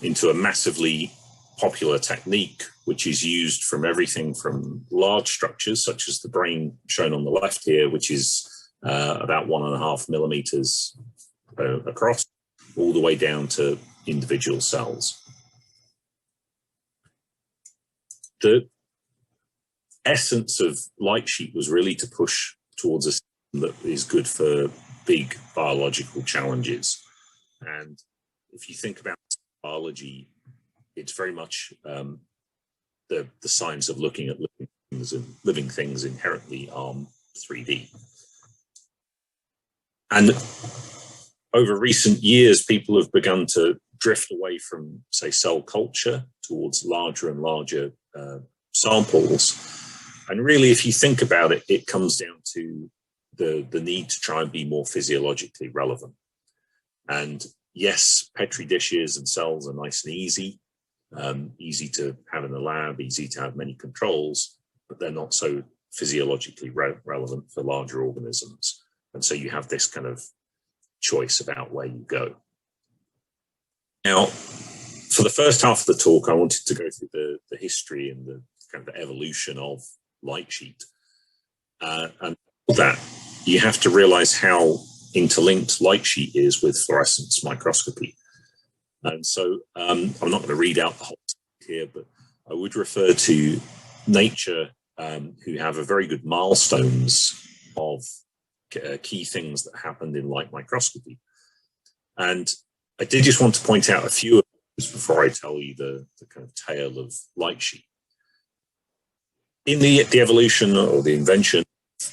into a massively popular technique, which is used from everything from large structures, such as the brain shown on the left here, which is about 1.5 millimeters across, all the way down to individual cells. The essence of Lightsheet was really to push towards a system that is good for big biological challenges. And if you think about biology, it's very much the science of looking at living things, and living things inherently are 3D. And over recent years, people have begun to drift away from, say, cell culture towards larger and larger samples. And really, if you think about it, it comes down to the need to try and be more physiologically relevant. And yes, Petri dishes and cells are nice and easy, easy to have in the lab, easy to have many controls, but they're not so physiologically relevant for larger organisms. And so you have this kind of choice about where you go. Now, for the first half of the talk, I wanted to go through the history and the kind of evolution of Lightsheet. And for that, you have to realize how interlinked Lightsheet is with fluorescence microscopy. And so I'm not going to read out the whole here, but I would refer to Nature, who have a very good milestones of key things that happened in light microscopy. And I did just want to point out a few of those before I tell you the kind of tale of Lightsheet. In the evolution or the invention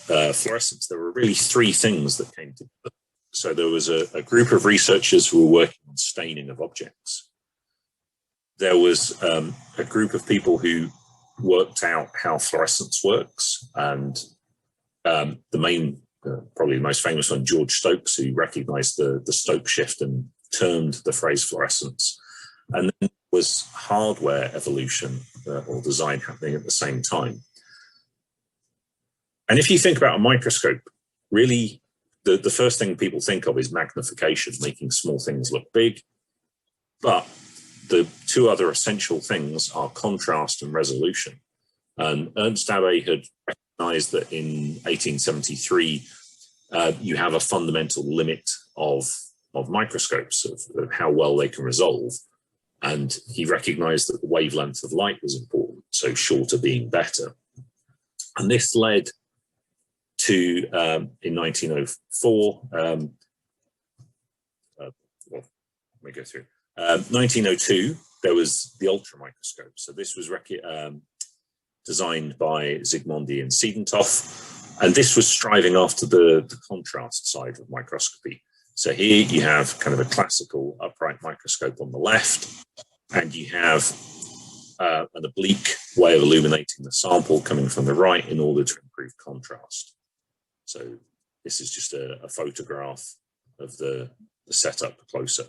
of fluorescence, there were really three things that came together. So there was a group of researchers who were working on staining of objects. There was a group of people who worked out how fluorescence works, and the main, probably the most famous one, George Stokes, who recognized the Stokes shift and termed the phrase fluorescence. And then there was hardware evolution or design happening at the same time. And if you think about a microscope, really the first thing people think of is magnification, making small things look big. But the two other essential things are contrast and resolution. And Ernst Abbe had recognized that in 1873, you have a fundamental limit of microscopes, of how well they can resolve. And he recognized that the wavelength of light was important, so shorter being better. And this led to, in 1904, well, let me go through. 1902, there was the Ultra Microscope. So this was designed by Zsigmondy and Siedenthoff, and this was striving after the contrast side of microscopy. So here you have kind of a classical upright microscope on the left, and you have an oblique way of illuminating the sample coming from the right in order to improve contrast. So this is just a photograph of the setup closer.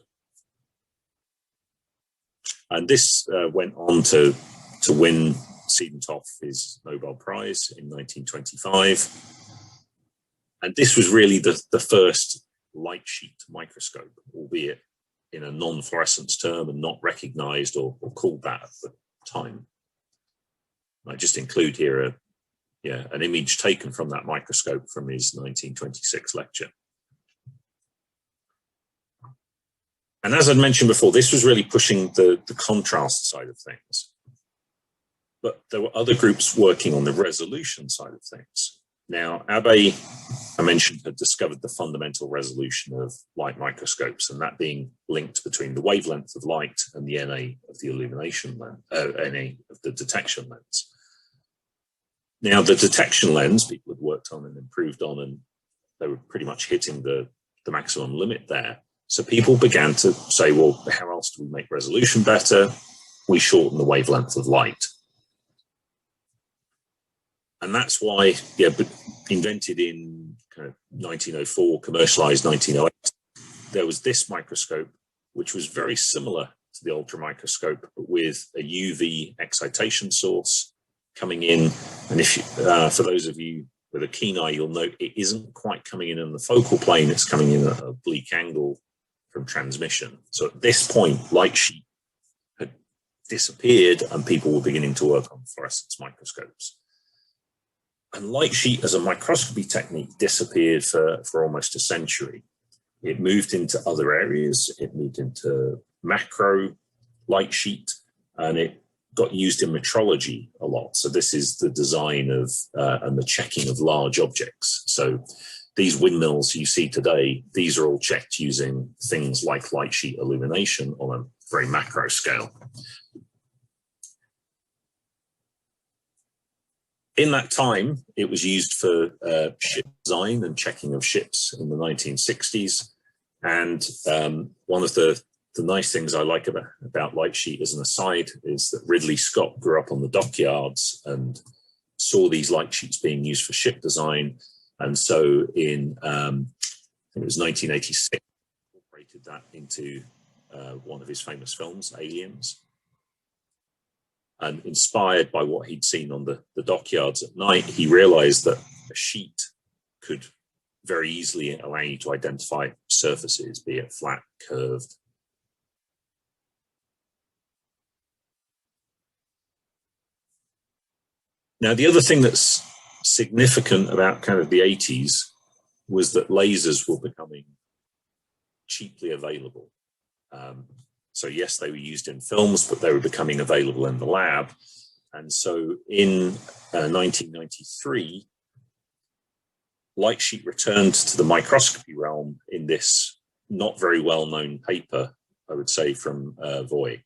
And this went on to win Siedenthoff his Nobel Prize in 1925. And this was really the first light sheet microscope, albeit in a non-fluorescence term and not recognized or called that at the time. I just include here an image taken from that microscope from his 1926 lecture. And as I mentioned before, this was really pushing the contrast side of things. But there were other groups working on the resolution side of things. Now, Abbe, I mentioned, had discovered the fundamental resolution of light microscopes, and that being linked between the wavelength of light and the NA of the illumination lens, NA of the detection lens. Now, the detection lens people had worked on and improved on, and they were pretty much hitting the maximum limit there. So people began to say, well, how else do we make resolution better? We shorten the wavelength of light. And that's why, but invented in kind of 1904, commercialized 1908, there was this microscope, which was very similar to the Ultra Microscope, but with a UV excitation source coming in. And if you, for those of you with a keen eye, you'll note it isn't quite coming in on the focal plane, it's coming in at an oblique angle from transmission. So at this point, light sheet disappeared and people were beginning to work on fluorescence microscopes. And light sheet as a microscopy technique disappeared for almost a century. It moved into other areas. It moved into macro light sheet, and it got used in metrology a lot. So this is the design of and the checking of large objects. So these windmills you see today, these are all checked using things like light sheet illumination on a very macro scale. In that time, it was used for ship design and checking of ships in the 1960s. And one of the nice things I like about light sheet as an aside is that Ridley Scott grew up on the dockyards and saw these light sheets being used for ship design. And so in, I think it was 1986, incorporated that into one of his famous films, Aliens. And inspired by what he'd seen on the dockyards at night, he realized that a sheet could very easily allow you to identify surfaces, be it flat, curved. Now, the other thing that's significant about kind of the 80s was that lasers were becoming cheaply available. So yes, they were used in films, but they were becoming available in the lab. And so in 1993, light sheet returned to the microscopy realm in this not very well-known paper, I would say, from Voy.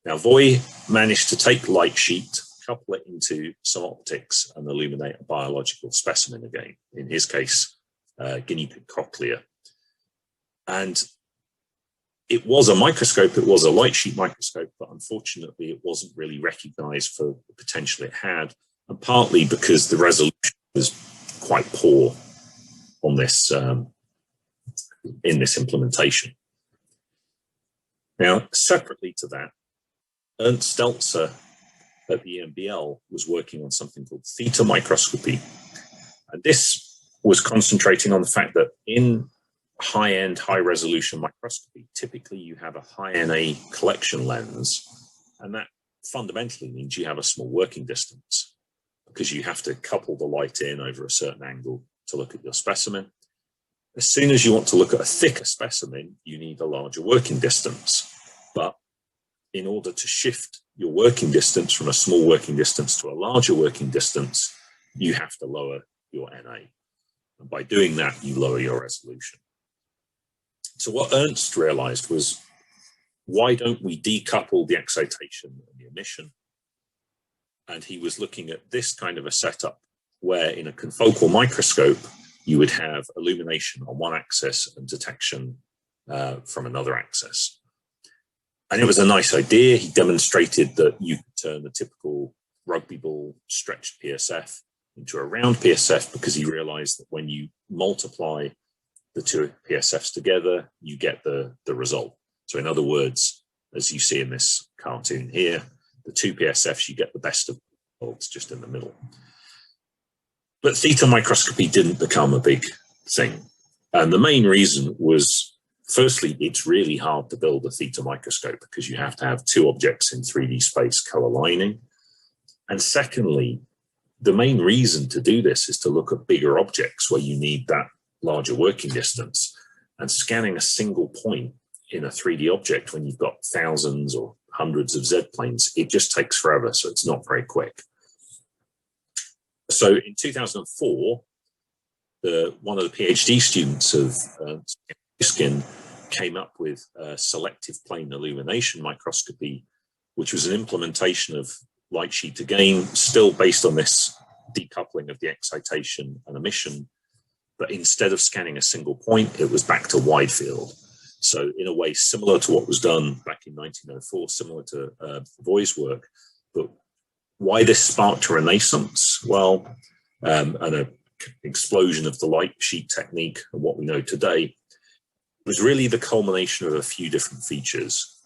Now, Voy managed to take light sheet, couple it into some optics, and illuminate a biological specimen again, in his case, guinea pig cochlea. And it was a microscope, it was a light sheet microscope, but unfortunately it wasn't really recognized for the potential it had, and partly because the resolution was quite poor on this, in this implementation. Now, separately to that, Ernst Stelzer at the EMBL was working on something called Theta Microscopy. And this was concentrating on the fact that in high-end, high-resolution microscopy, typically you have a high-NA collection lens, and that fundamentally means you have a small working distance because you have to couple the light in over a certain angle to look at your specimen. As soon as you want to look at a thicker specimen, you need a larger working distance. But in order to shift your working distance from a small working distance to a larger working distance, you have to lower your NA. And by doing that, you lower your resolution. So what Ernst realized was, why don't we decouple the excitation and the emission? And he was looking at this kind of a setup where in a confocal microscope, you would have illumination on one axis and detection from another axis. And it was a nice idea. He demonstrated that you could turn a typical rugby ball stretched PSF into a round PSF because he realized that when you multiply the two PSFs together, you get the result. So in other words, as you see in this cartoon here, the two PSFs, you get the best of results just in the middle. But theta microscopy didn't become a big thing. And the main reason was, firstly, it's really hard to build a theta microscope because you have to have two objects in 3D space co-aligning. And secondly, the main reason to do this is to look at bigger objects where you need that larger working distance. And scanning a single point in a 3D object when you've got thousands or hundreds of Z-planes, it just takes forever, so it's not very quick. So in 2004, one of the PhD students of Skin came up with selective plane illumination microscopy, which was an implementation of light sheet again, still based on this decoupling of the excitation and emission. But instead of scanning a single point, it was back to wide field. So in a way, similar to what was done back in 1904, similar to Voy's work. But why this sparked a renaissance? Well, and an explosion of the light sheet technique and what we know today was really the culmination of a few different features.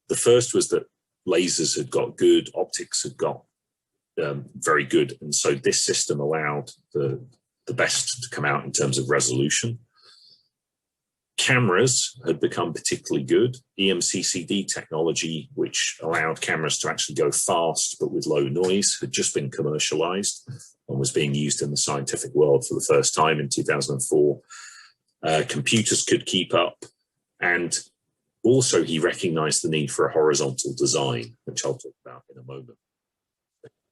The first was that lasers had got good, optics had got very good. And so this system allowed the best to come out in terms of resolution. Cameras had become particularly good. EMCCD technology, which allowed cameras to actually go fast but with low noise, had just been commercialized and was being used in the scientific world for the first time in 2004. Computers could keep up, and also he recognized the need for a horizontal design, which I'll talk about in a moment.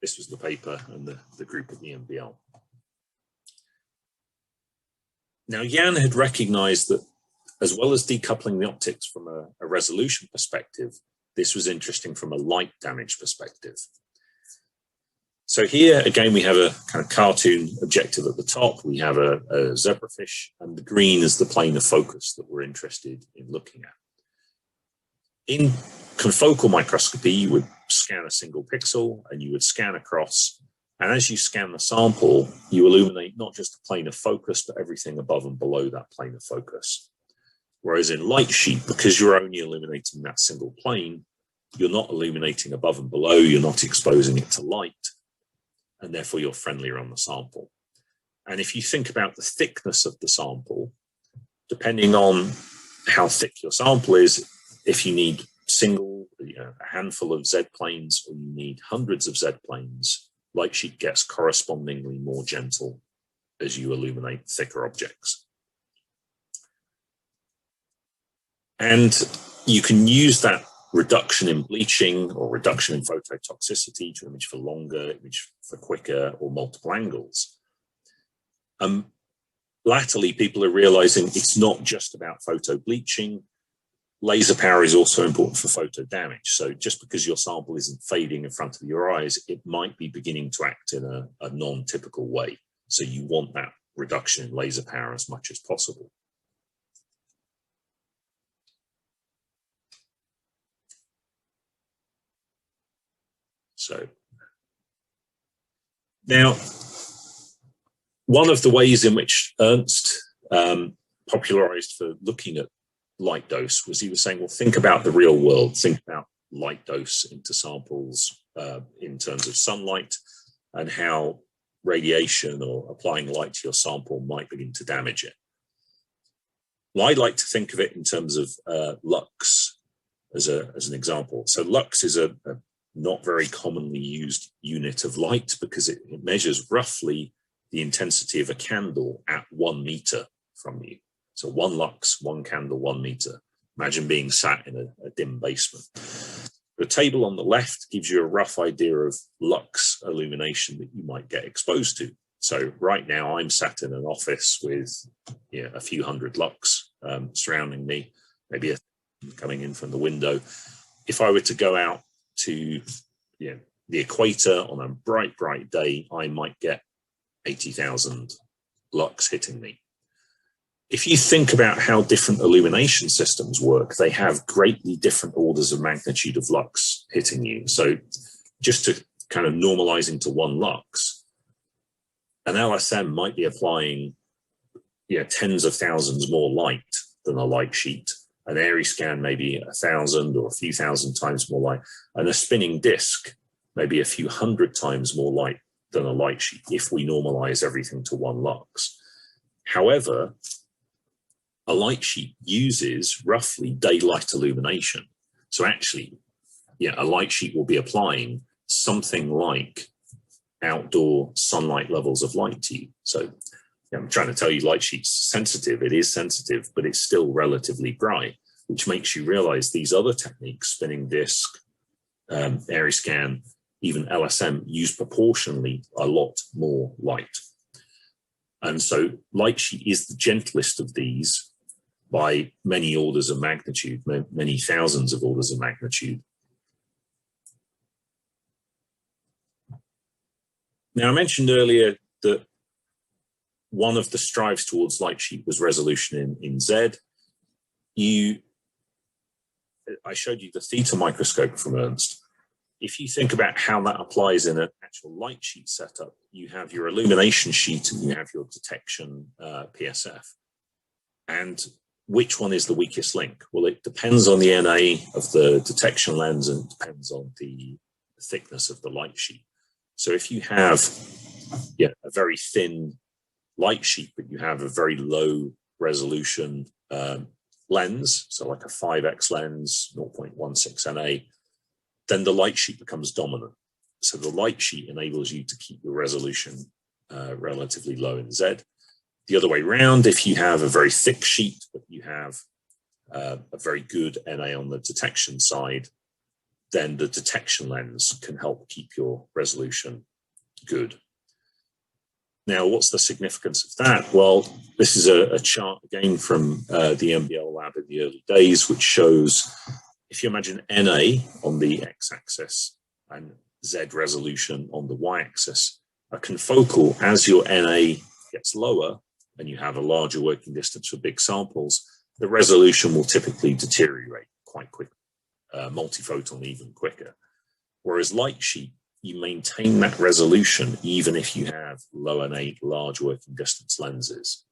This was the paper and the group at the EMBL. Now, Jan had recognized that as well as decoupling the optics from a resolution perspective, this was interesting from a light damage perspective. So here, again, we have a kind of cartoon objective at the top. We have a zebrafish, and the green is the plane of focus that we're interested in looking at. In confocal microscopy, you would scan a single pixel and you would scan across. And as you scan the sample, you illuminate not just the plane of focus, but everything above and below that plane of focus. Whereas in light sheet, because you're only illuminating that single plane, you're not illuminating above and below, you're not exposing it to light, and therefore you're friendlier on the sample. And if you think about the thickness of the sample, depending on how thick your sample is, if you need a handful of Z planes, or you need hundreds of Z planes, light sheet gets correspondingly more gentle as you illuminate thicker objects. And you can use that reduction in bleaching or reduction in phototoxicity to image for longer, image for quicker, or multiple angles. Latterly, people are realizing it's not just about photo bleaching. Laser power is also important for photo damage. So just because your sample isn't fading in front of your eyes, it might be beginning to act in a non-typical way. So you want that reduction in laser power as much as possible. So now, one of the ways in which Ernst popularized for looking at light dose was he was saying, well, think about the real world, think about light dose into samples in terms of sunlight and how radiation or applying light to your sample might begin to damage it. Well, I like to think of it in terms of lux as an example. So lux is a not very commonly used unit of light because it measures roughly the intensity of a candle at 1 meter from you. So 1 lux, 1 candle, 1 meter. Imagine being sat in a dim basement. The table on the left gives you a rough idea of lux illumination that you might get exposed to. So right now I'm sat in an office with a few hundred lux surrounding me, maybe a coming in from the window. If I were to go out to the equator on a bright, bright day, I might get 80,000 lux hitting me. If you think about how different illumination systems work, they have greatly different orders of magnitude of lux hitting you. So just to kind of normalizing to 1 lux, an LSM might be applying tens of thousands more light than a light sheet. An airy scan maybe 1,000 or a few thousand times more light, and a spinning disk maybe a few hundred times more light than a light sheet if we normalize everything to 1 lux. However, a light sheet uses roughly daylight illumination. So actually, a light sheet will be applying something like outdoor sunlight levels of light to you. So I'm trying to tell you light sheet's sensitive. It is sensitive, but it's still relatively bright, which makes you realize these other techniques, spinning disk, airy scan, even LSM, use proportionally a lot more light. And so light sheet is the gentlest of these by many orders of magnitude, many thousands of orders of magnitude. Now, I mentioned earlier that one of the strives towards light sheet was resolution in Z. I showed you the Theta microscope from Ernst. If you think about how that applies in an actual light sheet setup, you have your illumination sheet and you have your detection PSF. And which one is the weakest link? Well, it depends on the NA of the detection lens and it depends on the thickness of the light sheet. So if you have a very thin light sheet, but you have a very low resolution lens, so like a 5x lens, 0.16 NA, then the light sheet becomes dominant. So the light sheet enables you to keep your resolution relatively low in Z. The other way around, if you have a very thick sheet, but you have a very good NA on the detection side, then the detection lens can help keep your resolution good. Now, what's the significance of that? Well, this is a chart again from the MBL lab in the early days, which shows, if you imagine NA on the x-axis and Z resolution on the y-axis, a confocal, as your NA gets lower and you have a larger working distance for big samples, the resolution will typically deteriorate quite quickly, multiphoton even quicker. Whereas light sheet, you maintain that resolution even if you have low NA, large working distance lenses.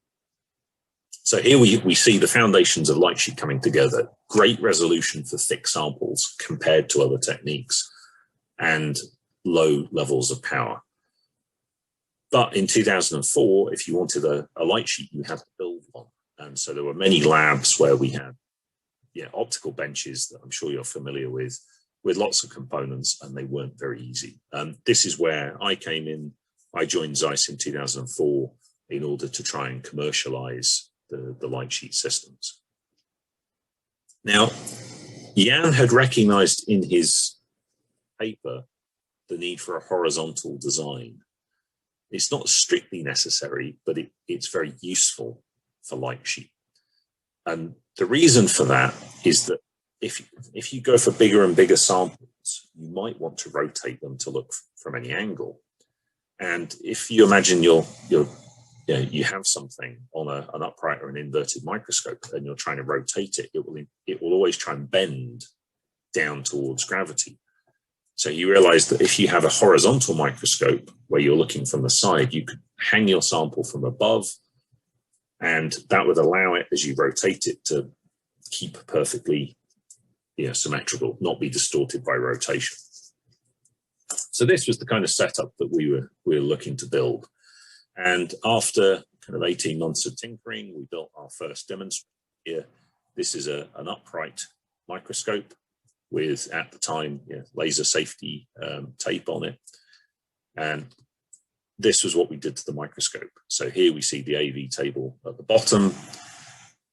So here we see the foundations of light sheet coming together. Great resolution for thick samples compared to other techniques, and low levels of power. But in 2004, if you wanted a light sheet, you had to build one. And so there were many labs where we had optical benches that I'm sure you're familiar with lots of components, and they weren't very easy. This is where I came in. I joined Zeiss in 2004 in order to try and commercialize the light sheet systems. Now, Jan had recognized in his paper the need for a horizontal design. It's not strictly necessary, but it's very useful for light sheet. And the reason for that is that if you go for bigger and bigger samples, you might want to rotate them to look from any angle. And if you imagine you have something on an upright or an inverted microscope and you're trying to rotate it, it will always try and bend down towards gravity. So you realize that if you have a horizontal microscope where you're looking from the side, you could hang your sample from above, and that would allow it, as you rotate it, to keep perfectly symmetrical, not be distorted by rotation. So this was the kind of setup that we were looking to build. And after kind of 18 months of tinkering, we built our first demonstrator here. This is an upright microscope with, at the time, laser safety tape on it. And this was what we did to the microscope. So here we see the AV table at the bottom,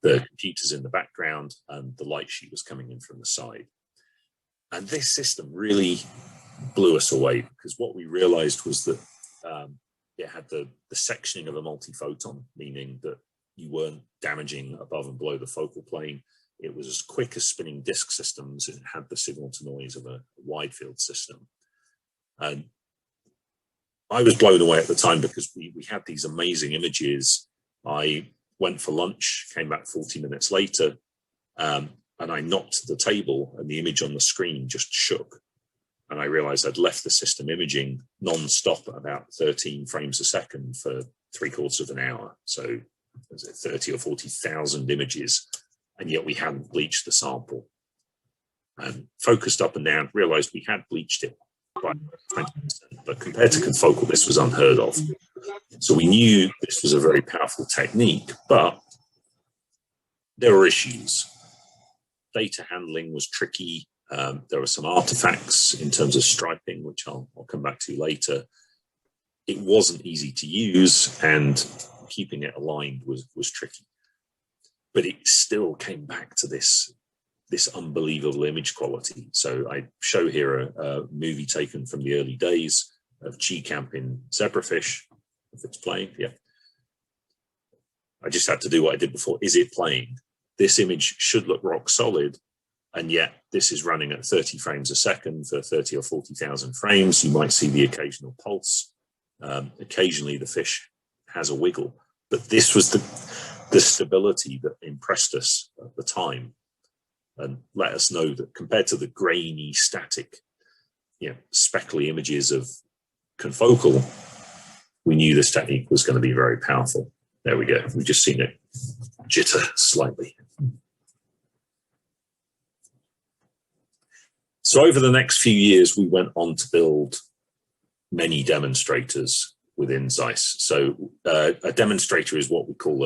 the computers in the background, and the light sheet was coming in from the side. And this system really blew us away, because what we realized was that it had the sectioning of a multiphoton, meaning that you weren't damaging above and below the focal plane. It was as quick as spinning disk systems. It had the signal to noise of a wide field system. And I was blown away at the time, because we had these amazing images. I went for lunch, came back 40 minutes later, and I knocked the table and the image on the screen just shook. And I realized I'd left the system imaging non-stop at about 13 frames a second for 3/4 of an hour. So was it 30 or 40,000 images, and yet we hadn't bleached the sample. And focused up and down, realized we had bleached it by 20%, but compared to confocal, this was unheard of. So we knew this was a very powerful technique, but there were issues. Data handling was tricky. There were some artifacts in terms of striping, which I'll come back to later. It wasn't easy to use, and keeping it aligned was tricky. But it still came back to this unbelievable image quality. So I show here a movie taken from the early days of G-Camp in Zebrafish, if it's playing, yeah. I just had to do what I did before. Is it playing? This image should look rock solid, and yet this is running at 30 frames a second for 30 or 40,000 frames. You might see the occasional pulse. Occasionally the fish has a wiggle, but this was the stability that impressed us at the time, and let us know that compared to the grainy, static, speckly images of confocal, we knew this technique was going to be very powerful. There we go. We've just seen it jitter slightly. So over the next few years, we went on to build many demonstrators within Zeiss. So a demonstrator is what we call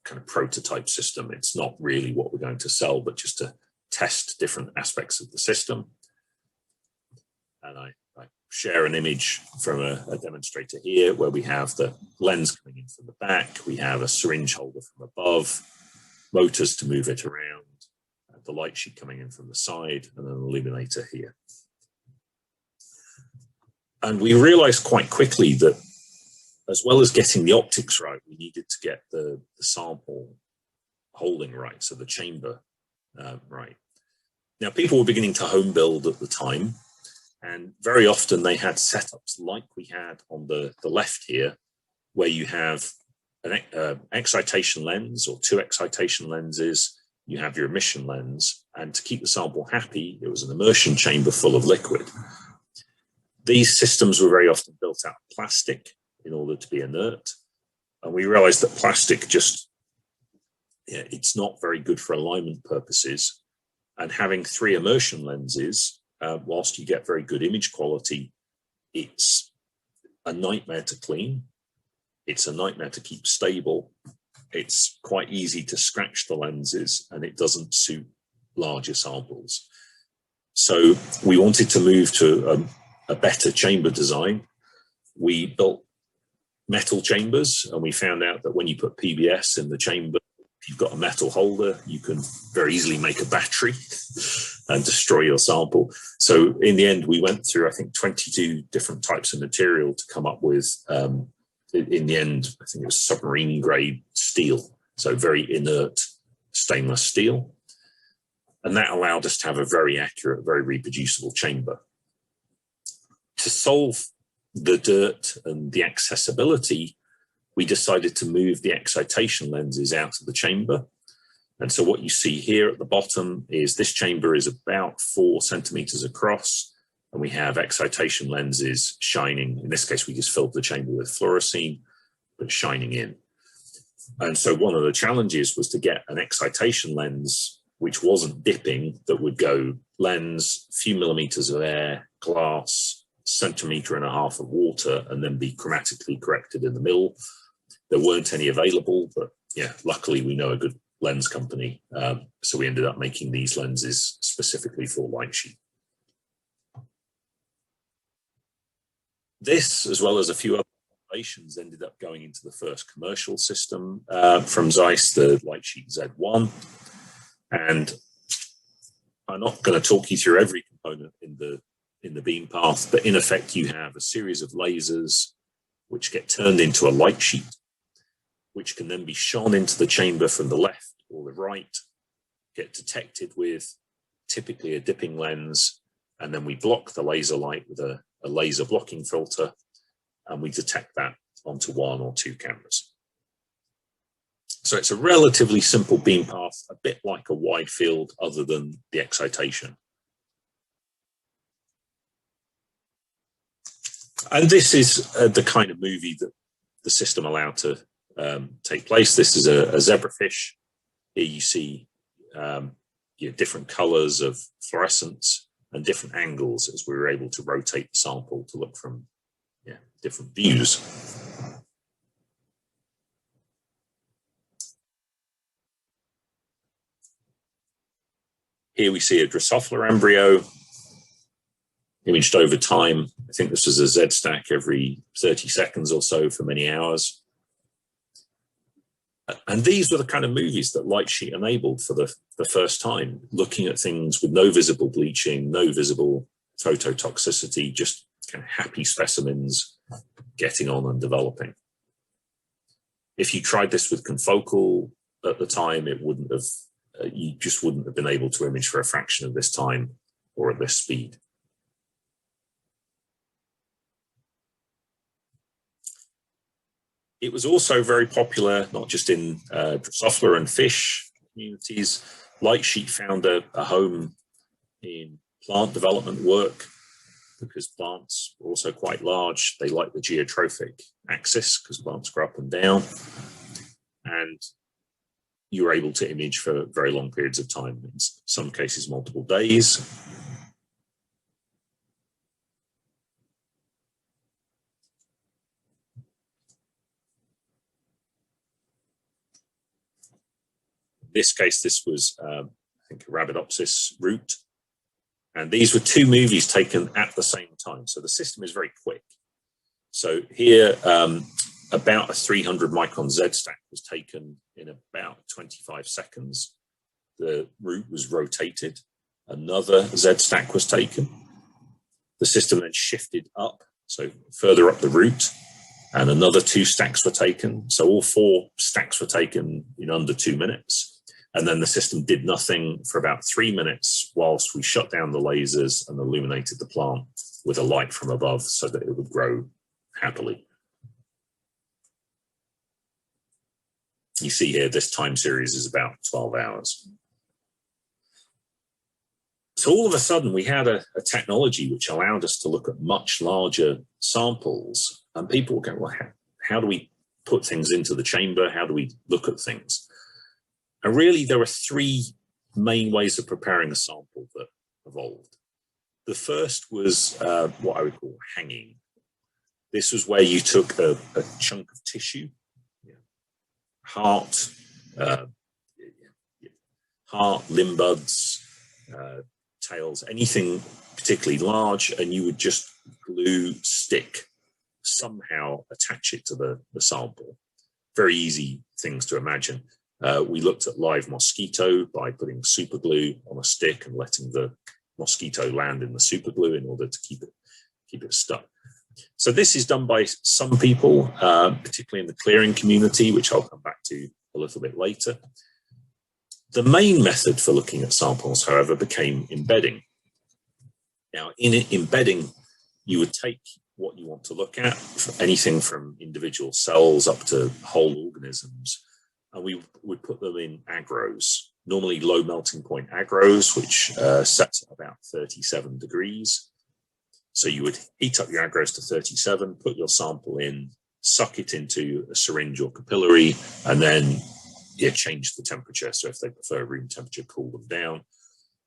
kind of prototype system. It's not really what we're going to sell, but just to test different aspects of the system. And I share an image from a demonstrator here where we have the lens coming in from the back. We have a syringe holder from above, motors to move it around, the light sheet coming in from the side, and an illuminator here. And we realized quite quickly that as well as getting the optics right, we needed to get the sample holding right, so the chamber right. Now, people were beginning to home build at the time, and very often they had setups like we had on the left here, where you have an excitation lens or two excitation lenses, you have your emission lens, and to keep the sample happy, it was an immersion chamber full of liquid. These systems were very often built out of plastic in order to be inert, and we realized that plastic just, it's not very good for alignment purposes, and having three immersion lenses, whilst you get very good image quality, it's a nightmare to clean. It's a nightmare to keep stable. It's quite easy to scratch the lenses, and it doesn't suit larger samples. So we wanted to move to a better chamber design. We built metal chambers, and we found out that when you put PBS in the chamber, if you've got a metal holder, you can very easily make a battery and destroy your sample. So in the end, we went through, I think, 22 different types of material to come up with, in the end, I think it was submarine grade steel. So very inert stainless steel. And that allowed us to have a very accurate, very reproducible chamber. To solve the dirt and the accessibility, we decided to move the excitation lenses out of the chamber. And so what you see here at the bottom is this chamber is about 4 centimeters across, and we have excitation lenses shining. In this case, we just filled the chamber with fluorescein, but shining in. And so one of the challenges was to get an excitation lens which wasn't dipping, that would go lens, few millimeters of air, glass, centimeter and a half of water, and then be chromatically corrected in the middle. There weren't any available, but yeah, luckily we know a good lens company. So we ended up making these lenses specifically for light sheet. This, as well as a few other innovations, ended up going into the first commercial system from Zeiss, the light sheet Z1. And I'm not going to talk you through every component in the beam path, but in effect, you have a series of lasers which get turned into a light sheet, which can then be shone into the chamber from the left or the right, get detected with typically a dipping lens, and then we block the laser light with a laser blocking filter, and we detect that onto 1 or 2 cameras. So it's a relatively simple beam path, a bit like a wide field other than the excitation. And this is the kind of movie that the system allowed to take place. This is a zebrafish. Here you see different colors of fluorescence and different angles as we were able to rotate the sample to look from different views. Here we see a Drosophila embryo imaged over time. I think this was a Z stack every 30 seconds or so for many hours. And these were the kind of movies that light sheet enabled for the first time, looking at things with no visible bleaching, no visible phototoxicity, just kind of happy specimens getting on and developing. If you tried this with confocal at the time, it wouldn't have, you just wouldn't have been able to image for a fraction of this time or at this speed. It was also very popular, not just in Drosophila and fish communities. Light sheet found a home in plant development work because plants are also quite large. They like the geotrophic axis because plants grow up and down. And you were able to image for very long periods of time, in some cases multiple days. this case, this was, I think, a Arabidopsis root. And these were two movies taken at the same time. So the system is very quick. So here, about a 300 micron Z stack was taken in about 25 seconds. The root was rotated. Another Z stack was taken. The system then shifted up, so further up the root, and another 2 stacks were taken. So all 4 stacks were taken in under 2 minutes. And then the system did nothing for about 3 minutes whilst we shut down the lasers and illuminated the plant with a light from above so that it would grow happily. You see here, this time series is about 12 hours. So all of a sudden, we had a technology which allowed us to look at much larger samples. And people go, well, how do we put things into the chamber? How do we look at things? And really, there are 3 main ways of preparing a sample that evolved. The first was what I would call hanging. This was where you took a chunk of tissue, heart, limb buds, tails, anything particularly large, and you would just glue, stick, somehow attach it to the sample. Very easy things to imagine. We looked at live mosquito by putting super glue on a stick and letting the mosquito land in the super glue in order to keep it stuck. So this is done by some people, particularly in the clearing community, which I'll come back to a little bit later. The main method for looking at samples, however, became embedding. Now, in embedding, you would take what you want to look at, anything from individual cells up to whole organisms, and we would put them in agros, normally low melting point agros, which set at about 37 degrees. So you would heat up your agros to 37, put your sample in, suck it into a syringe or capillary, and then change the temperature. So if they prefer room temperature, cool them down.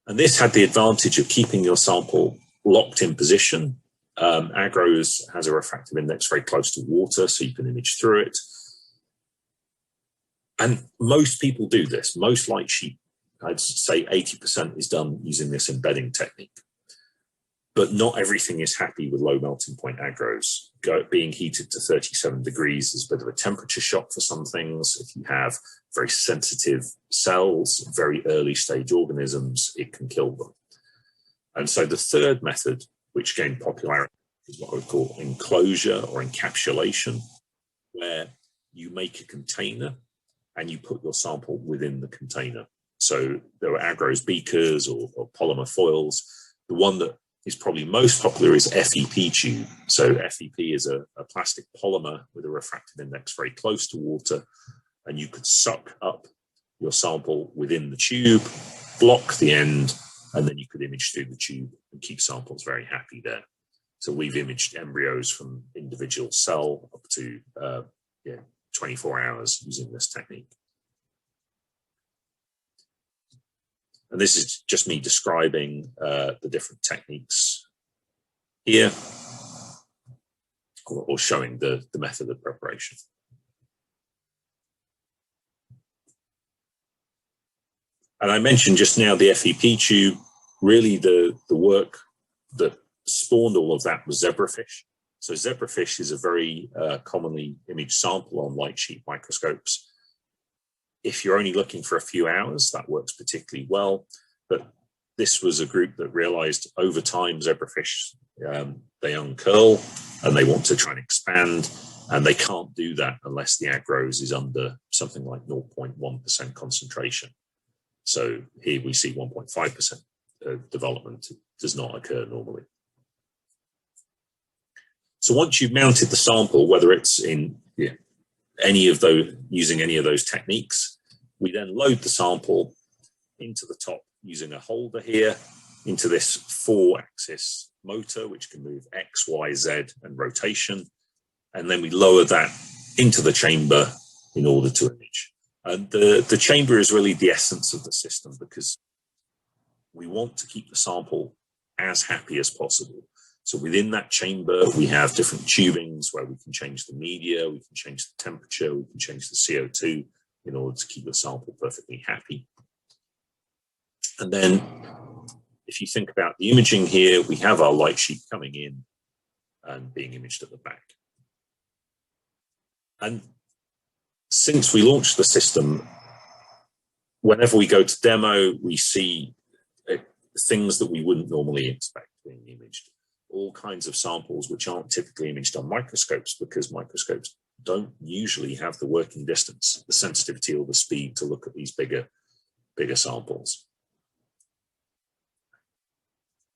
And this had the advantage of keeping your sample locked in position. Agros has a refractive index very close to water, so you can image through it. And most people do this. Most light sheet, I'd say 80% is done using this embedding technique. But not everything is happy with low melting point agros. Being heated to 37 degrees is a bit of a temperature shock for some things. If you have very sensitive cells, very early stage organisms, it can kill them. And so the third method, which gained popularity, is what I would call enclosure or encapsulation, where you make a container and you put your sample within the container. So there are agros beakers or polymer foils. The one that is probably most popular is FEP tube. So FEP is a plastic polymer with a refractive index very close to water, and you could suck up your sample within the tube, block the end, and then you could image through the tube and keep samples very happy there. So we've imaged embryos from individual cell up to 24 hours using this technique. And this is just me describing the different techniques here, or showing the method of preparation. And I mentioned just now the FEP tube. Really, the work that spawned all of that was Zebrafish. So Zebrafish is a very commonly imaged sample on light sheet microscopes. If you're only looking for a few hours, that works particularly well. But this was a group that realized over time Zebrafish, they uncurl and they want to try and expand, and they can't do that unless the agros is under something like 0.1% concentration. So here we see 1.5% development does not occur normally. So once you've mounted the sample, whether it's in any of those, using any of those techniques, we then load the sample into the top using a holder here into this 4-axis motor, which can move X, Y, Z and rotation. And then we lower that into the chamber in order to image. And the chamber is really the essence of the system, because we want to keep the sample as happy as possible. So within that chamber, we have different tubings where we can change the media, we can change the temperature, we can change the CO2, in order to keep the sample perfectly happy. And then if you think about the imaging here, we have our light sheet coming in and being imaged at the back. And since we launched the system, whenever we go to demo, we see things that we wouldn't normally expect being imaged. All kinds of samples which aren't typically imaged on microscopes, because microscopes don't usually have the working distance, the sensitivity or the speed to look at these bigger samples.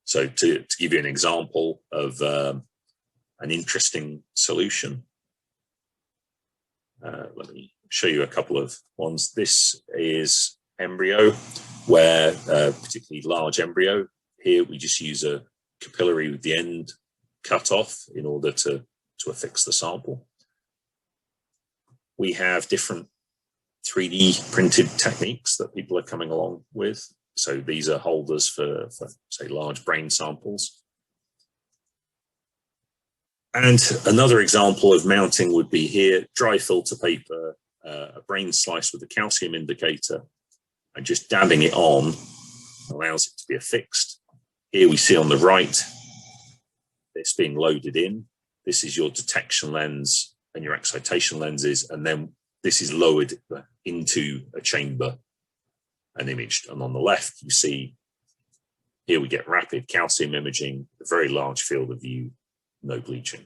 So to give you an example of an interesting solution, let me show you a couple of ones. This is embryo, where particularly large embryo. Here we just use a capillary with the end cut off in order to affix the sample. We have different 3D printed techniques that people are coming along with. So these are holders for say, large brain samples. And another example of mounting would be here, dry filter paper, a brain slice with a calcium indicator, and just dabbing it on allows it to be affixed. Here we see on the right, it's being loaded in. This is your detection lens and your excitation lenses, and then this is lowered into a chamber and imaged. And on the left, you see here we get rapid calcium imaging, a very large field of view, no bleaching.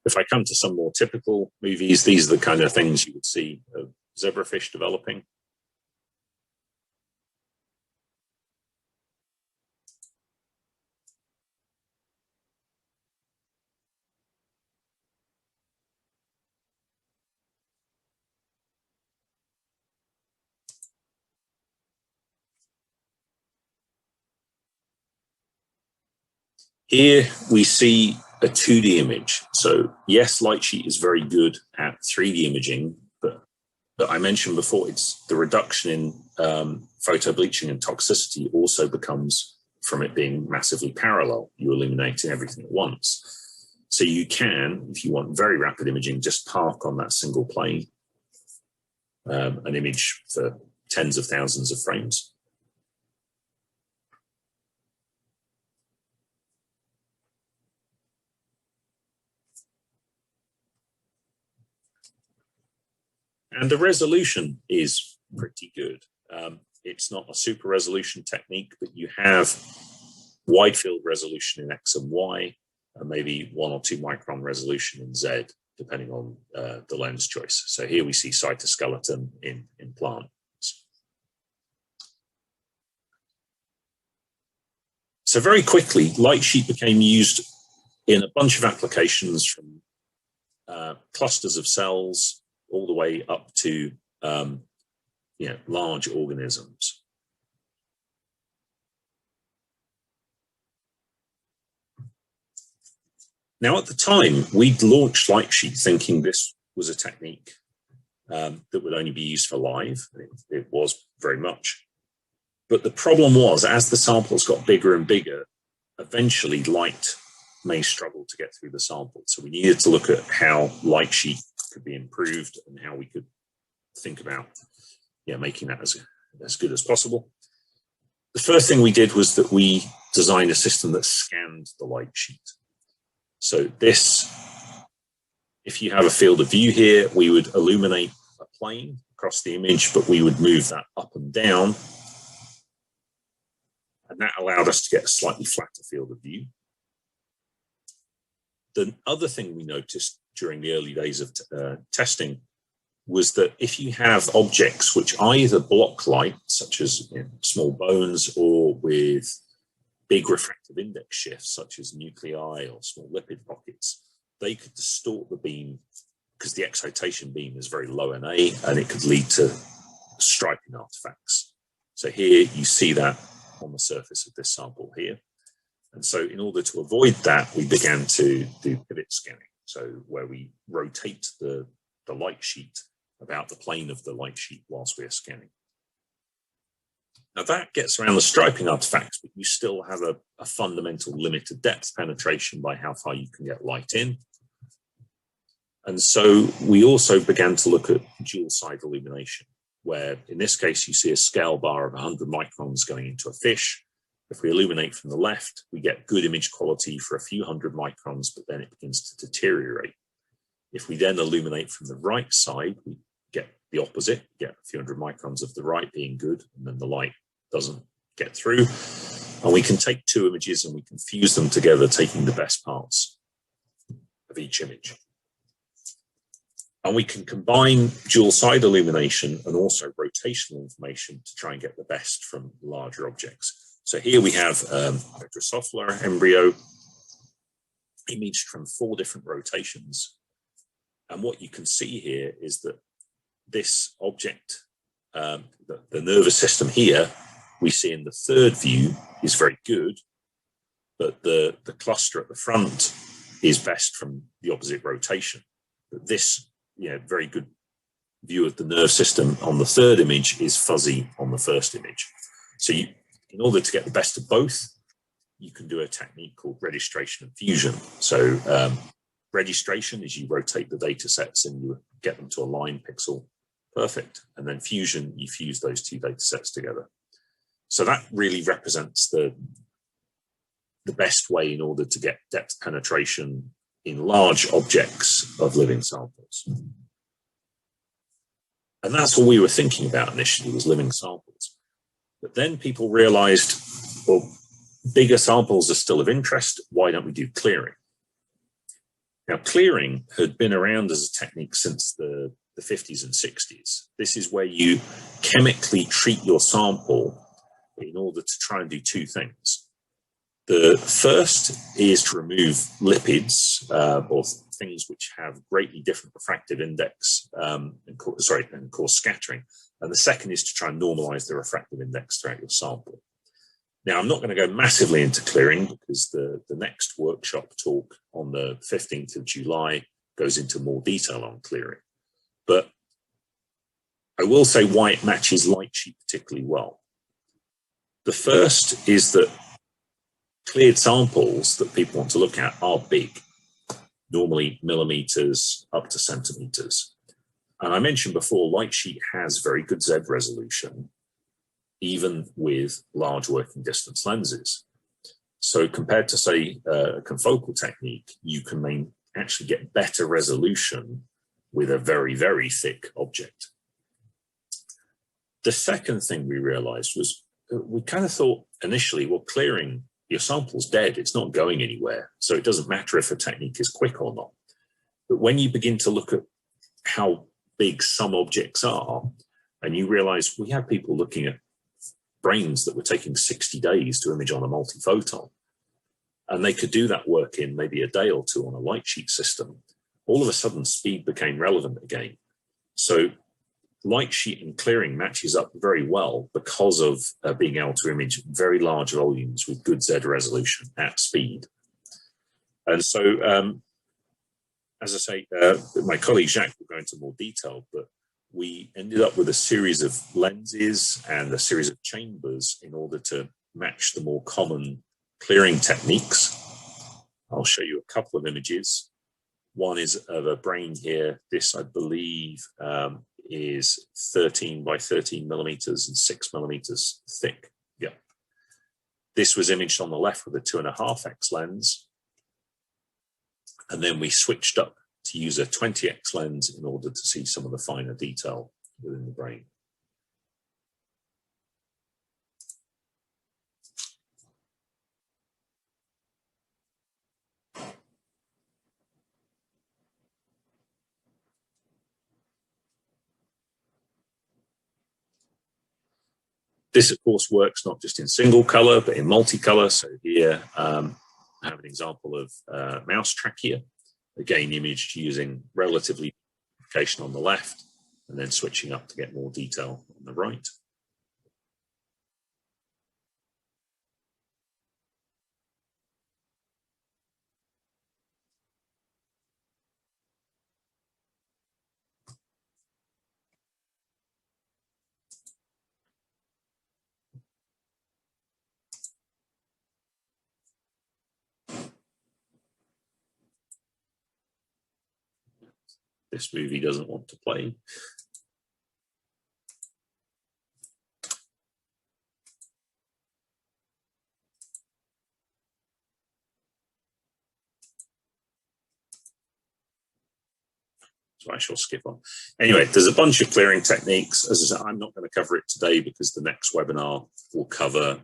If I come to some more typical movies, these are the kind of things you would see of zebrafish developing. Here we see a 2D image. So yes, Lightsheet is very good at 3D imaging, but I mentioned before, it's the reduction in photo bleaching and toxicity also becomes from it being massively parallel. You're illuminating everything at once. So you can, if you want very rapid imaging, just park on that single plane, an image for tens of thousands of frames. And the resolution is pretty good. It's not a super resolution technique, but you have wide field resolution in X and Y, and maybe 1 or 2 micron resolution in Z, depending on the lens choice. So here we see cytoskeleton in plants. So very quickly, Lightsheet became used in a bunch of applications, from clusters of cells all the way up to large organisms. Now, at the time, we'd launched Lightsheet thinking this was a technique that would only be used for live. It was very much. But the problem was, as the samples got bigger and bigger, eventually light may struggle to get through the sample. So we needed to look at how Lightsheet could be improved and how we could think about making that as good as possible. The first thing we did was that we designed a system that scanned the light sheet. So this, if you have a field of view here, we would illuminate a plane across the image, but we would move that up and down. And that allowed us to get a slightly flatter field of view. The other thing we noticed during the early days of testing was that if you have objects which either block light, such as small bones, or with big refractive index shifts, such as nuclei or small lipid pockets, they could distort the beam because the excitation beam is very low NA, and it could lead to striping artifacts. So here you see that on the surface of this sample here. And so in order to avoid that, we began to do pivot scanning. So where we rotate the light sheet about the plane of the light sheet whilst we are scanning. Now that gets around the striping artifacts, but you still have a fundamental limit of depth penetration by how far you can get light in. And so we also began to look at dual side illumination, where in this case you see a scale bar of 100 microns going into a fish. If we illuminate from the left, we get good image quality for a few hundred microns, but then it begins to deteriorate. If we then illuminate from the right side, we get the opposite, get a few hundred microns of the right being good, and then the light doesn't get through. And we can take two images and we can fuse them together, taking the best parts of each image. And we can combine dual side illumination and also rotational information to try and get the best from larger objects. So here we have a Drosophila embryo imaged from 4 different rotations. And what you can see here is that this object, the nervous system here, we see in the third view is very good, but the cluster at the front is best from the opposite rotation. But this very good view of the nerve system on the third image is fuzzy on the first image. So in order to get the best of both, you can do a technique called registration and fusion. So registration is you rotate the data sets and you get them to a line pixel, perfect. And then fusion, you fuse those 2 data sets together. So that really represents the best way in order to get depth penetration in large objects of living samples. And that's what we were thinking about initially, was living samples. But then people realized, well, bigger samples are still of interest. Why don't we do clearing? Now, clearing had been around as a technique since the 50s and 60s. This is where you chemically treat your sample in order to try and do 2 things. The first is to remove lipids or things which have greatly different refractive index and cause scattering. And the second is to try and normalize the refractive index throughout your sample. Now, I'm not going to go massively into clearing because the next workshop talk on the 15th of July goes into more detail on clearing. But I will say why it matches light sheet particularly well. The first is that cleared samples that people want to look at are big, normally millimeters up to centimeters. And I mentioned before, light sheet has very good Z resolution, even with large working distance lenses. So compared to, say, a confocal technique, you can actually get better resolution with a very, very thick object. The second thing we realized was we kind of thought initially, well, clearing your sample's dead, it's not going anywhere. So it doesn't matter if a technique is quick or not. But when you begin to look at how big some objects are, and you realize we have people looking at brains that were taking 60 days to image on a multiphoton, and they could do that work in maybe a day or 2 on a light sheet system, all of a sudden speed became relevant again. So light sheet and clearing matches up very well because of being able to image very large volumes with good Z resolution at speed. And so, as I say, my colleague Jacques will go into more detail, but we ended up with a series of lenses and a series of chambers in order to match the more common clearing techniques. I'll show you a couple of images. One is of a brain here. This, I believe, is 13 by 13 millimeters and 6 millimeters thick. Yeah. This was imaged on the left with a 2.5x lens. And then we switched up to use a 20x lens in order to see some of the finer detail within the brain. This, of course, works not just in single color, but in multicolor. So here I have an example of mouse trachea, again imaged using relatively magnification on the left, and then switching up to get more detail on the right. this movie doesn't want to play. So I shall skip on. Anyway, there's a bunch of clearing techniques. As I said, I'm not going to cover it today because the next webinar will cover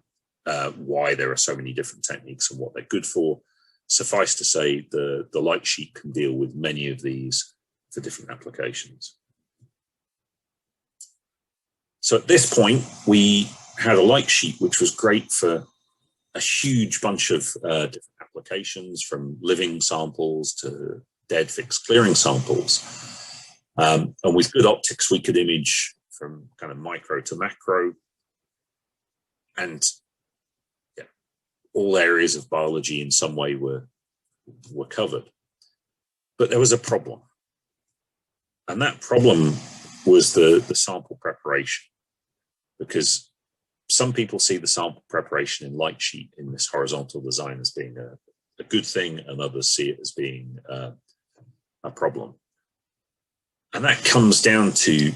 why there are so many different techniques and what they're good for. Suffice to say, the light sheet can deal with many of these for different applications. So at this point, we had a light sheet which was great for a huge bunch of different applications, from living samples to dead fixed clearing samples. And with good optics, we could image from kind of micro to macro, and yeah, all areas of biology in some way were covered. But there was a problem. And that problem was the sample preparation, because some people see the sample preparation in light sheet in this horizontal design as being a good thing, and others see it as being a problem. And that comes down to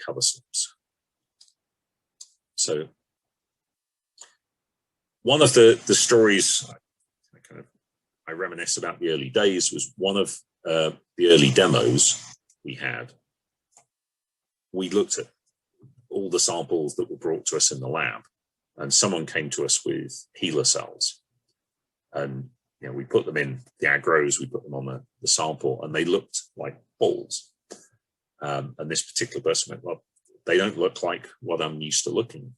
cover slips. So one of the stories I reminisce about the early days was one of the early demos we had. We looked at all the samples that were brought to us in the lab, and someone came to us with HeLa cells. And you know, we put them in the agros, we put them on the sample, and they looked like balls. And this particular person went, well, they don't look like what I'm used to looking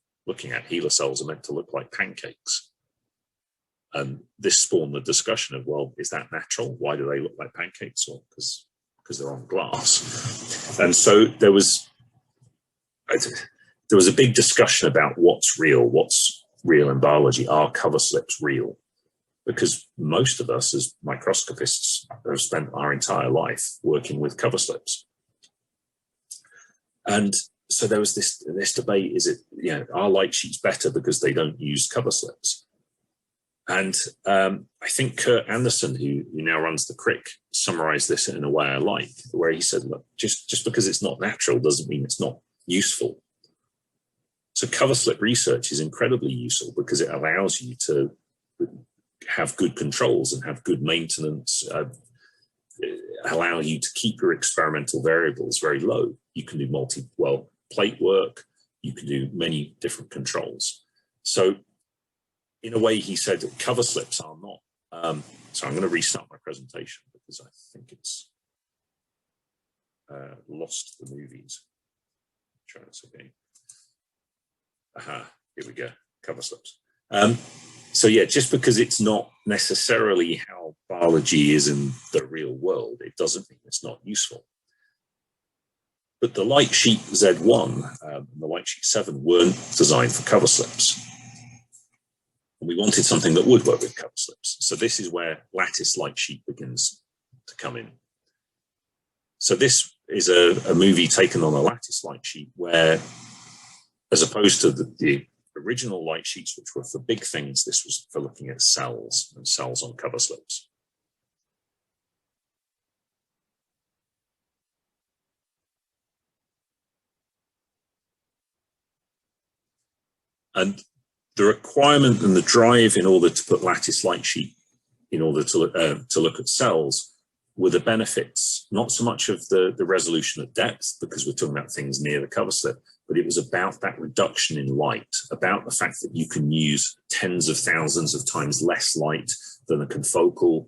at. HeLa cells are meant to look like pancakes. And this spawned the discussion of, well, is that natural? Why do they look like pancakes? Or because they're on glass. And so there was a big discussion about what's real in biology. Are cover slips real? Because most of us as microscopists have spent our entire life working with cover slips. And so there was this debate, is it, you know, are light sheets better because they don't use cover slips? And I think Kurt Anderson, who now runs the Crick, summarized this in a way I like, where he said, look, just because it's not natural doesn't mean it's not useful. So cover slip research is incredibly useful because it allows you to have good controls and have good maintenance, allow you to keep your experimental variables very low. You can do multi-well plate work, you can do many different controls. So in a way, he said that cover slips are not. So I'm going to restart my presentation because I think it's lost the movies. Try this again. Aha, here we go, cover slips. So yeah, just because it's not necessarily how biology is in the real world, it doesn't mean it's not useful. But the light sheet Z1 and the light sheet 7 weren't designed for cover slips. And we wanted something that would work with cover slips. So this is where lattice light sheet begins to come in. So this is a movie taken on a lattice light sheet where, as opposed to the original light sheets, which were for big things, this was for looking at cells and cells on cover slips. And the requirement and the drive in order to put lattice light sheet in order to look at cells were the benefits, not so much of the resolution at depth, because we're talking about things near the cover slip, but it was about that reduction in light, about the fact that you can use tens of thousands of times less light than a confocal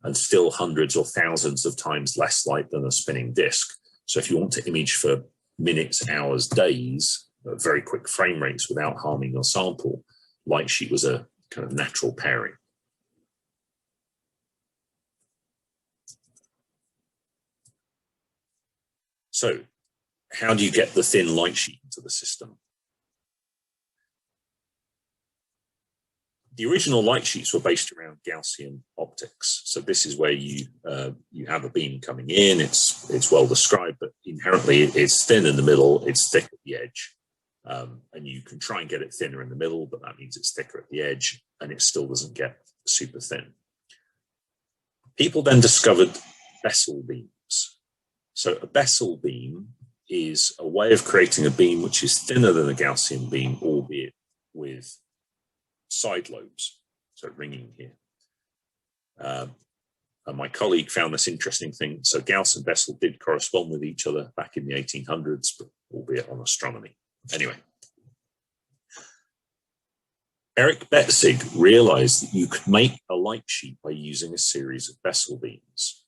and still hundreds or thousands of times less light than a spinning disk. So if you want to image for minutes, hours, days, at very quick frame rates without harming your sample, light sheet was a kind of natural pairing. So how do you get the thin light sheet into the system? The original light sheets were based around Gaussian optics. So this is where you have a beam coming in, it's well described, but inherently it's thin in the middle, it's thick at the edge. And you can try and get it thinner in the middle, but that means it's thicker at the edge and it still doesn't get super thin. People then discovered Bessel beams. So a Bessel beam is a way of creating a beam which is thinner than a Gaussian beam, albeit with side lobes, so ringing here. And my colleague found this interesting thing. So Gauss and Bessel did correspond with each other back in the 1800s, but albeit on astronomy. Anyway, Eric Betzig realized that you could make a light sheet by using a series of Bessel beams.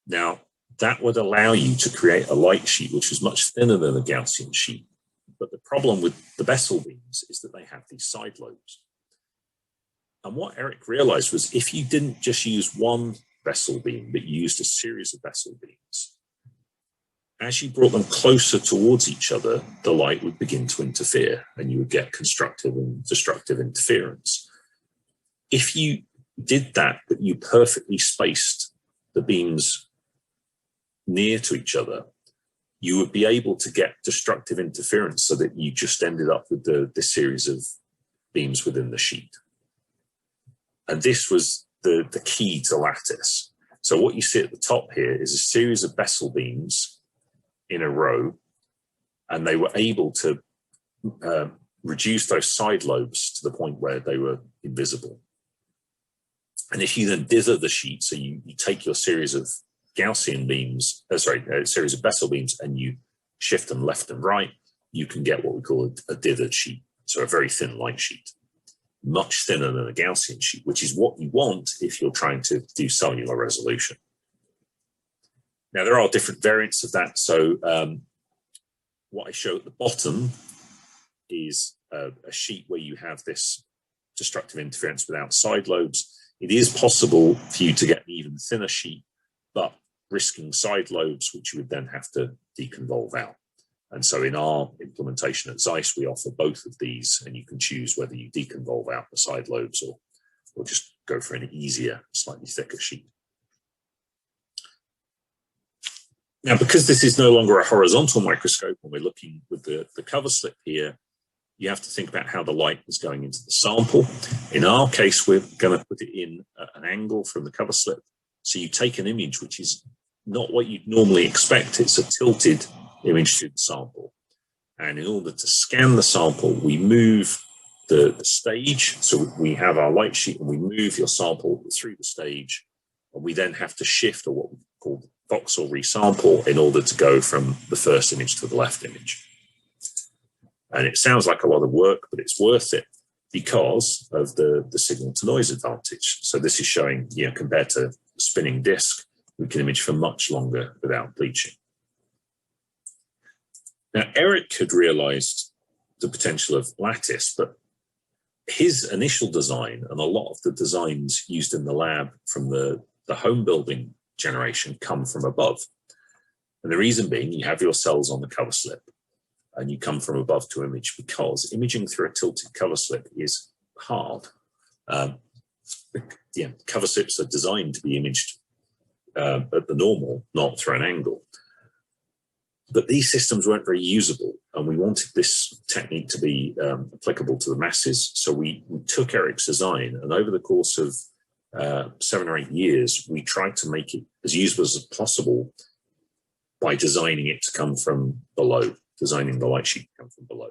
Now, that would allow you to create a light sheet which was much thinner than a Gaussian sheet. But the problem with the Bessel beams is that they have these side lobes. And what Eric realized was if you didn't just use one Bessel beam, but you used a series of Bessel beams, as you brought them closer towards each other, the light would begin to interfere and you would get constructive and destructive interference. If you did that, but you perfectly spaced the beams near to each other, you would be able to get destructive interference so that you just ended up with the series of beams within the sheet. And this was the key to lattice. So what you see at the top here is a series of Bessel beams in a row, and they were able to reduce those side lobes to the point where they were invisible. And if you then dither the sheet, so you take your series of Gaussian beams, series of Bessel beams, and you shift them left and right, you can get what we call a dithered sheet, so a very thin light sheet. Much thinner than a Gaussian sheet, which is what you want if you're trying to do cellular resolution. Now, there are different variants of that. So what I show at the bottom is a sheet where you have this destructive interference without side lobes. It is possible for you to get an even thinner sheet, but risking side lobes, which you would then have to deconvolve out. And so in our implementation at Zeiss, we offer both of these, and you can choose whether you deconvolve out the side lobes or just go for an easier, slightly thicker sheet. Now, because this is no longer a horizontal microscope, when we're looking with the cover slip here, you have to think about how the light is going into the sample. In our case, we're going to put it in at an angle from the cover slip. So you take an image which is not what you'd normally expect. It's a tilted image to the sample. And in order to scan the sample, we move the stage. So we have our light sheet and we move your sample through the stage. And we then have to shift, or what we call voxel resample, in order to go from the first image to the left image. And it sounds like a lot of work, but it's worth it because of the signal to noise advantage. So this is showing, compared to a spinning disk, we can image for much longer without bleaching. Now, Eric had realized the potential of lattice, but his initial design and a lot of the designs used in the lab from the home building generation come from above. And the reason being, you have your cells on the cover slip and you come from above to image, because imaging through a tilted cover slip is hard. Cover slips are designed to be imaged at the normal, not through an angle. But these systems weren't very usable, and we wanted this technique to be applicable to the masses. So we took Eric's design, and over the course of 7 or 8 years, we tried to make it as usable as possible by designing it to come from below, designing the light sheet to come from below.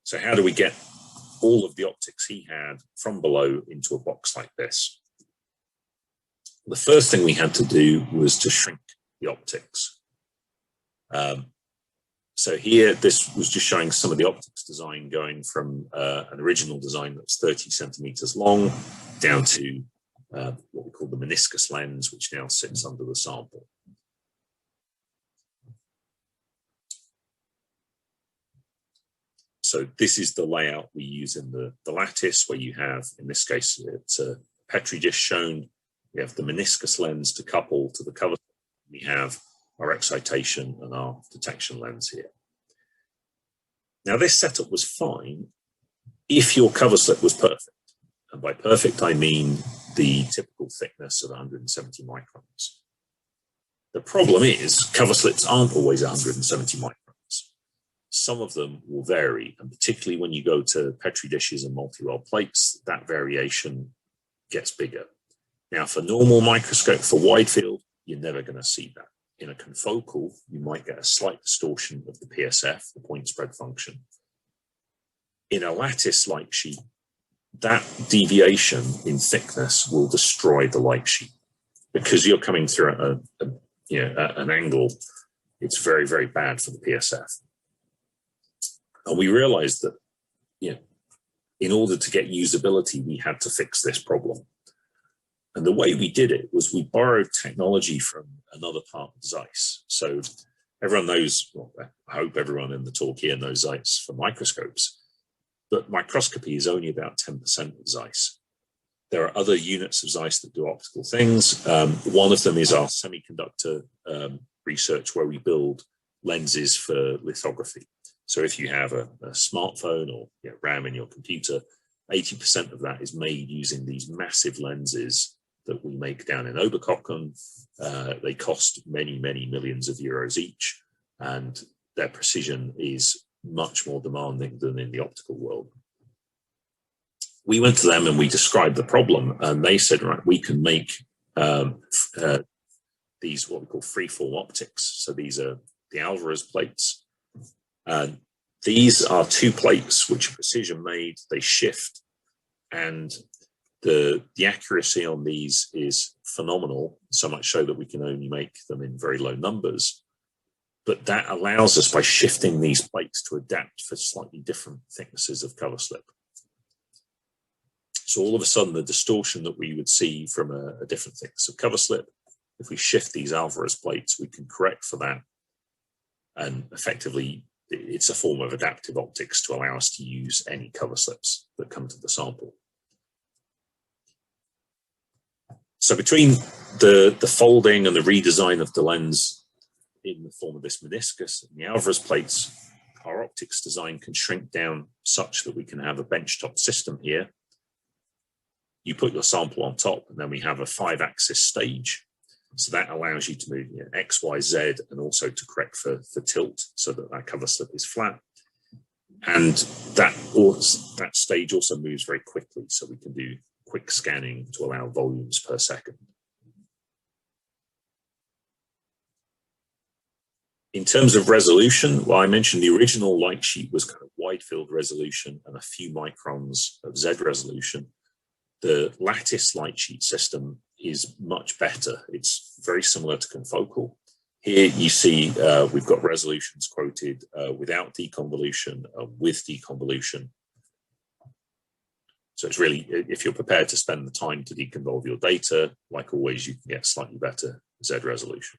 So how do we get all of the optics he had from below into a box like this? The first thing we had to do was to shrink the optics. So here, this was just showing some of the optics design going from an original design that's 30 centimeters long down to what we call the meniscus lens, which now sits under the sample. So this is the layout we use in the lattice, where you have, in this case, it's a Petri dish shown. We have the meniscus lens to couple to the cover. We have our excitation and our detection lens here. Now, this setup was fine if your cover slip was perfect. And by perfect, I mean the typical thickness of 170 microns. The problem is cover slips aren't always 170 microns. Some of them will vary, and particularly when you go to Petri dishes and multi-well plates, that variation gets bigger. Now, for normal microscope, for wide field, you're never going to see that. in a confocal, you might get a slight distortion of the PSF, the point spread function. In a lattice light sheet, that deviation in thickness will destroy the light sheet because you're coming through at an angle. It's very, very bad for the PSF. And we realized that, in order to get usability, we had to fix this problem. And the way we did it was we borrowed technology from another part of Zeiss. So everyone knows, well, I hope everyone in the talk here knows Zeiss for microscopes, but microscopy is only about 10% of Zeiss. There are other units of Zeiss that do optical things. One of them is our semiconductor research, where we build lenses for lithography. So if you have a smartphone or RAM in your computer, 80% of that is made using these massive lenses that we make down in Oberkochen. They cost many, many millions of euros each, and their precision is much more demanding than in the optical world. We went to them and we described the problem, and they said, right, we can make these what we call freeform optics. So these are the Alvarez plates. These are two plates which are precision made, they shift, and the accuracy on these is phenomenal, so much so that we can only make them in very low numbers. But that allows us, by shifting these plates, to adapt for slightly different thicknesses of cover slip. So all of a sudden, the distortion that we would see from a different thickness of cover slip, if we shift these Alvarez plates, we can correct for that. And effectively, it's a form of adaptive optics to allow us to use any cover slips that come to the sample. So between the folding and the redesign of the lens in the form of this meniscus and the Alvarez plates, our optics design can shrink down such that we can have a benchtop system here. You put your sample on top, and then we have a 5-axis stage. So that allows you to move X, Y, Z, and also to correct for tilt so that that cover slip is flat. And that stage also moves very quickly, so we can do quick scanning to allow volumes per second. In terms of resolution, well, I mentioned the original light sheet was kind of wide field resolution and a few microns of Z resolution. The lattice light sheet system is much better. It's very similar to confocal. Here you see we've got resolutions quoted without deconvolution, with deconvolution. So it's really, if you're prepared to spend the time to deconvolve your data, like always, you can get slightly better Z resolution.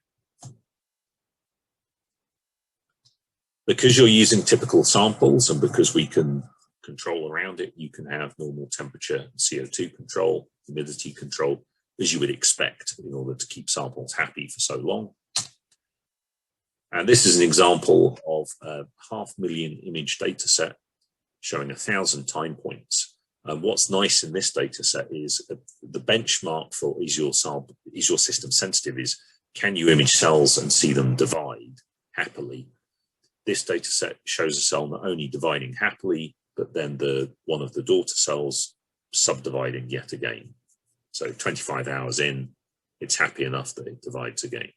Because you're using typical samples and because we can control around it, you can have normal temperature, CO2 control, humidity control, as you would expect in order to keep samples happy for so long. And this is an example of a 500,000 image data set showing 1,000 time points. And what's nice in this data set is the benchmark for is your system sensitive is, can you image cells and see them divide happily? This data set shows a cell not only dividing happily, but then one of the daughter cells subdividing yet again. So 25 hours in, it's happy enough that it divides again.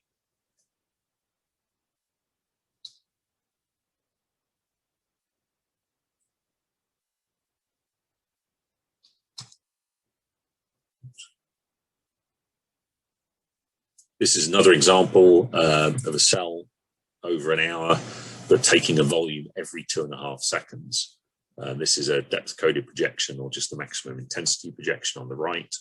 This is another example of a cell over an hour, but taking a volume every 2.5 seconds. This is a depth-coded projection, or just the maximum intensity projection on the right.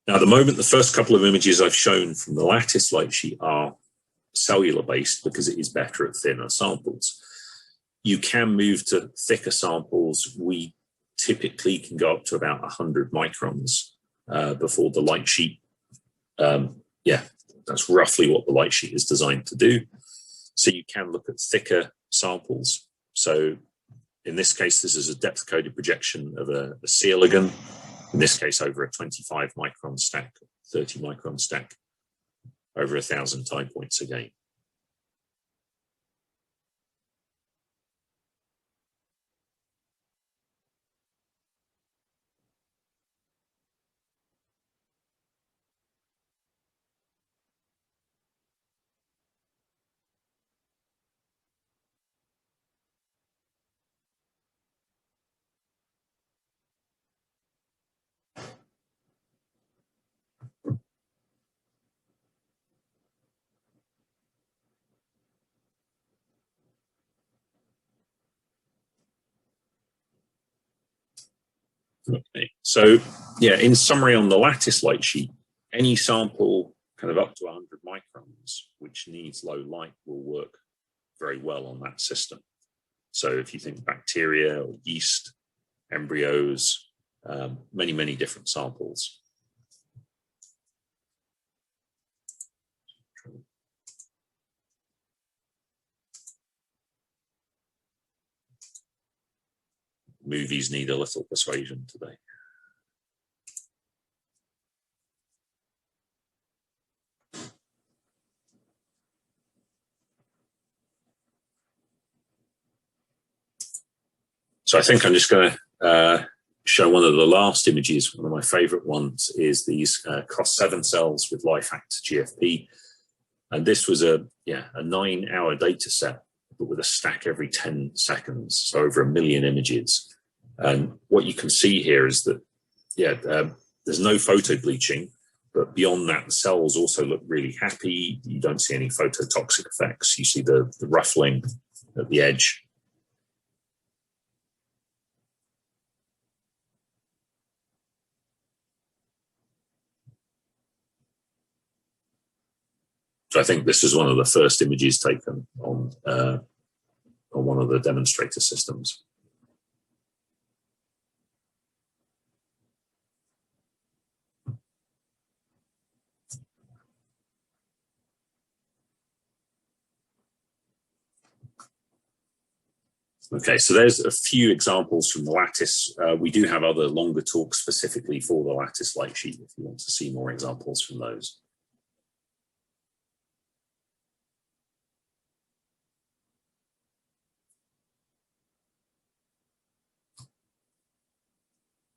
Now, at the moment, the first couple of images I've shown from the lattice light sheet are cellular-based because it is better at thinner samples. You can move to thicker samples. We typically can go up to about 100 microns before the light sheet. That's roughly what the light sheet is designed to do. So you can look at thicker samples. So in this case, this is a depth-coded projection of a C. elegans. In this case, over a 25 micron stack, 30 micron stack. over 1,000 time points again. Okay, so yeah, in summary on the lattice light sheet, any sample kind of up to 100 microns, which needs low light, will work very well on that system. So if you think bacteria or yeast, embryos, many, many different samples. Movies need a little persuasion today. So I think I'm just going to show one of the last images. One of my favorite ones is these COS7 cells with life actor GFP. And this was a 9-hour data set, but with a stack every 10 seconds, so over 1 million images. And what you can see here is that, there's no photo bleaching, but beyond that, the cells also look really happy. You don't see any phototoxic effects. You see the ruffling at the edge. So I think this is one of the first images taken on one of the demonstrator systems. Okay, so there's a few examples from the lattice. We do have other longer talks specifically for the lattice light sheet if you want to see more examples from those.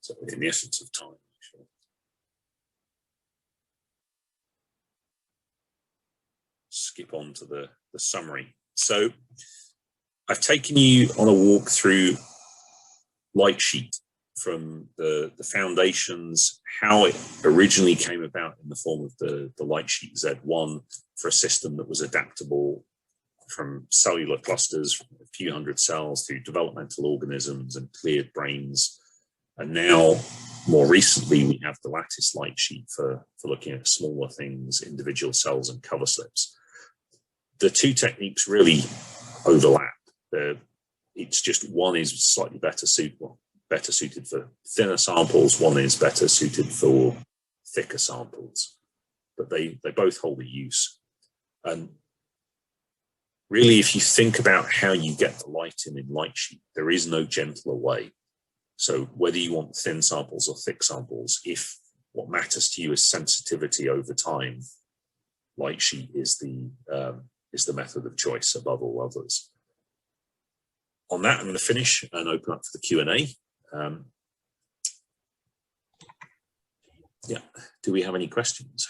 So in the essence of time, actually. Skip on to the summary. So I've taken you on a walk through light sheet from the foundations, how it originally came about in the form of the light sheet Z1 for a system that was adaptable from cellular clusters, a few hundred cells, to developmental organisms and cleared brains. And now, more recently, we have the lattice light sheet for looking at smaller things, individual cells and cover slips. The two techniques really overlap. It's just one is slightly better suited for thinner samples, one is better suited for thicker samples, but they both hold a use. And really, if you think about how you get the light in light sheet, there is no gentler way. So whether you want thin samples or thick samples, if what matters to you is sensitivity over time, light sheet is the method of choice above all others. On that, I'm going to finish and open up for the Q&A. Do we have any questions?